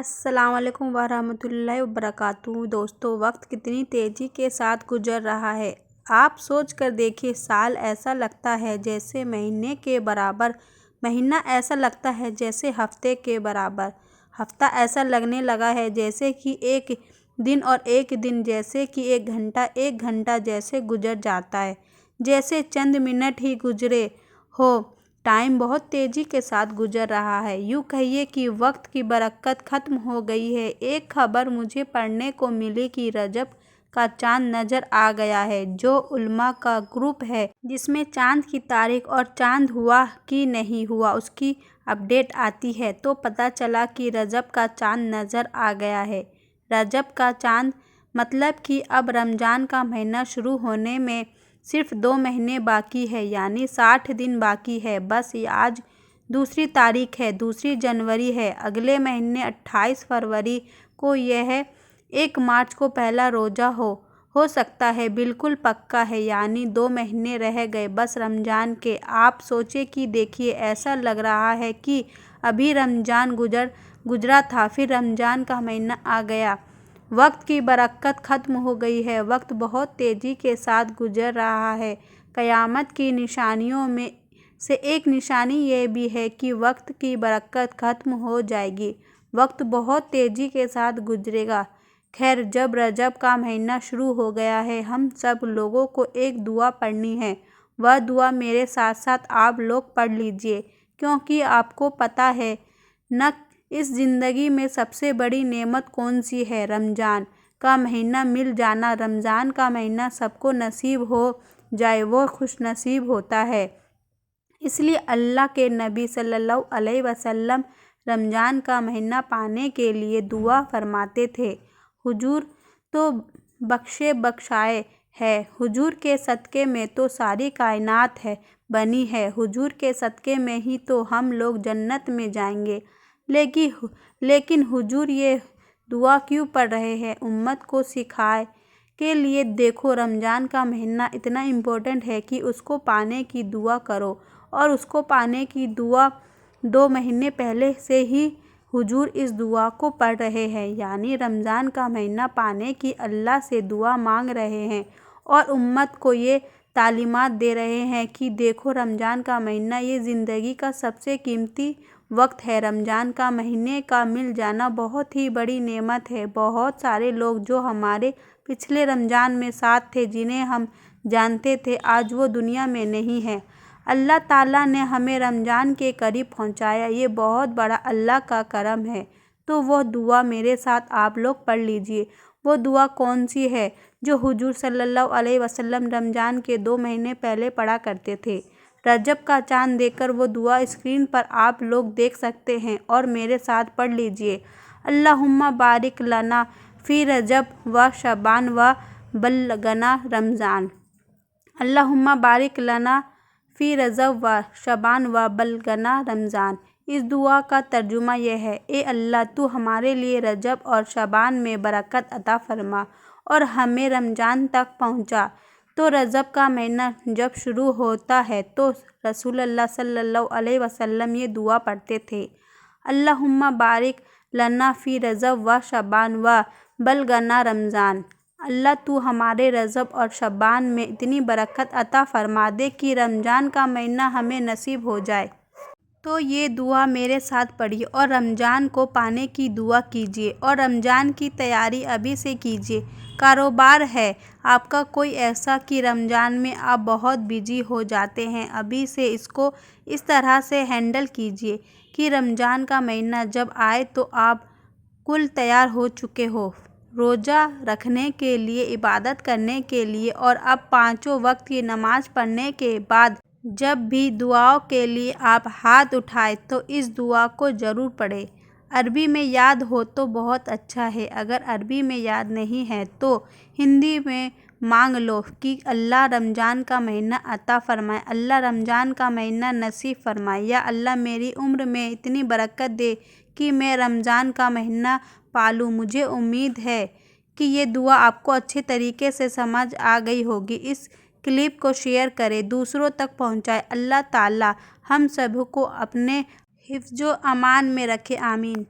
السلام علیکم ورحمۃ اللہ وبرکاتہ۔ دوستو، وقت کتنی تیزی کے ساتھ گزر رہا ہے۔ آپ سوچ کر دیکھیے، سال ایسا لگتا ہے جیسے مہینے کے برابر، مہینہ ایسا لگتا ہے جیسے ہفتے کے برابر، ہفتہ ایسا لگنے لگا ہے جیسے کہ ایک دن، اور ایک دن جیسے کہ ایک گھنٹہ جیسے گزر جاتا ہے جیسے چند منٹ ہی گزرے ہو۔ ٹائم بہت تیزی کے ساتھ گزر رہا ہے، یوں کہیے کہ وقت کی برکت ختم ہو گئی ہے۔ ایک خبر مجھے پڑھنے کو ملی کہ رجب کا چاند نظر آ گیا ہے، جو علماء کا گروپ ہے جس میں چاند کی تاریخ اور چاند ہوا کہ نہیں ہوا اس کی اپڈیٹ آتی ہے، تو پتہ چلا کہ رجب کا چاند نظر آ گیا ہے۔ رجب کا چاند مطلب کہ اب رمضان کا مہینہ شروع ہونے میں صرف 2 مہینے باقی ہے، یعنی 60 دن باقی ہے۔ بس آج 2 تاریخ ہے، 2 جنوری ہے۔ اگلے مہینے 28 فروری کو یا 1 مارچ کو پہلا روزہ ہو سکتا ہے، بالکل پکا ہے، یعنی 2 مہینے رہ گئے بس رمضان کے۔ آپ سوچیں کہ دیکھیے، ایسا لگ رہا ہے کہ ابھی رمضان گزرا تھا، پھر رمضان کا مہینہ آ گیا۔ وقت کی برکت ختم ہو گئی ہے، وقت بہت تیزی کے ساتھ گزر رہا ہے۔ قیامت کی نشانیوں میں سے ایک نشانی یہ بھی ہے کہ وقت کی برکت ختم ہو جائے گی، وقت بہت تیزی کے ساتھ گزرے گا۔ خیر، جب رجب کا مہینہ شروع ہو گیا ہے، ہم سب لوگوں کو ایک دعا پڑھنی ہے۔ وہ دعا میرے ساتھ ساتھ آپ لوگ پڑھ لیجئے، کیونکہ آپ کو پتہ ہے نا اس زندگی میں سب سے بڑی نعمت کون سی ہے؟ رمضان کا مہینہ مل جانا۔ رمضان کا مہینہ سب کو نصیب ہو جائے وہ خوش نصیب ہوتا ہے۔ اس لیے اللہ کے نبی صلی اللہ علیہ وسلم رمضان کا مہینہ پانے کے لیے دعا فرماتے تھے۔ حضور تو بخشے بخشائے ہے، حضور کے صدقے میں تو ساری کائنات بنی ہے، حضور کے صدقے میں ہی تو ہم لوگ جنت میں جائیں گے۔ لیکن حضور یہ دعا کیوں پڑھ رہے ہیں؟ امت کو سکھائے کے لیے۔ دیکھو، رمضان کا مہینہ اتنا امپورٹنٹ ہے کہ اس کو پانے کی دعا کرو، اور اس کو پانے کی دعا 2 مہینے پہلے سے ہی حضور اس دعا کو پڑھ رہے ہیں، یعنی رمضان کا مہینہ پانے کی اللہ سے دعا مانگ رہے ہیں، اور امت کو یہ تعلیمات دے رہے ہیں کہ دیکھو، رمضان کا مہینہ یہ زندگی کا سب سے قیمتی وقت ہے۔ رمضان کا مہینے کا مل جانا بہت ہی بڑی نعمت ہے۔ بہت سارے لوگ جو ہمارے پچھلے رمضان میں ساتھ تھے، جنہیں ہم جانتے تھے، آج وہ دنیا میں نہیں ہیں۔ اللہ تعالیٰ نے ہمیں رمضان کے قریب پہنچایا، یہ بہت بڑا اللہ کا کرم ہے۔ تو وہ دعا میرے ساتھ آپ لوگ پڑھ لیجئے۔ وہ دعا کون سی ہے جو حضور صلی اللہ علیہ وسلم رمضان کے 2 مہینے پہلے پڑھا کرتے تھے؟ رجب کا چاند دیکھ کر وہ دعا اسکرین پر آپ لوگ دیکھ سکتے ہیں، اور میرے ساتھ پڑھ لیجئے۔ اللہم بارک لنا فی رجب و شعبان و بلغنا رمضان۔ اللہم بارک لنا فی رجب و شعبان و بلغنا رمضان۔ اس دعا کا ترجمہ یہ ہے: اے اللہ، تو ہمارے لیے رجب اور شعبان میں برکت عطا فرما اور ہمیں رمضان تک پہنچا۔ تو رجب کا مہینہ جب شروع ہوتا ہے تو رسول اللہ صلی اللہ علیہ وسلم یہ دعا پڑھتے تھے: اللہم بارک لنا فی رجب و شعبان و بلغنا رمضان۔ اللہ، تو ہمارے رجب اور شعبان میں اتنی برکت عطا فرما دے کہ رمضان کا مہینہ ہمیں نصیب ہو جائے۔ تو یہ دعا میرے ساتھ پڑھیے اور رمضان کو پانے کی دعا کیجیے، اور رمضان کی تیاری ابھی سے کیجیے۔ کاروبار ہے آپ کا کوئی ایسا کہ رمضان میں آپ بہت بزی ہو جاتے ہیں، ابھی سے اس کو اس طرح سے ہینڈل کیجیے کہ رمضان کا مہینہ جب آئے تو آپ کل تیار ہو چکے ہو، روزہ رکھنے کے لیے، عبادت کرنے کے لیے، اور اب 5 وقت کی نماز پڑھنے کے بعد جب بھی دعاؤں کے لیے آپ ہاتھ اٹھائیں تو اس دعا کو ضرور پڑھیں۔ عربی میں یاد ہو تو بہت اچھا ہے، اگر عربی میں یاد نہیں ہے تو ہندی میں مانگ لو کہ اللہ رمضان کا مہینہ عطا فرمائے، اللہ رمضان کا مہینہ نصیب فرمائے، یا اللہ میری عمر میں اتنی برکت دے کہ میں رمضان کا مہینہ پالوں۔ مجھے امید ہے کہ یہ دعا آپ کو اچھے طریقے سے سمجھ آ گئی ہوگی۔ اس کلپ کو شیئر کریں، دوسروں تک پہنچائیں۔ اللہ تعالیٰ ہم سب کو اپنے حفظ و امان میں رکھے، آمین۔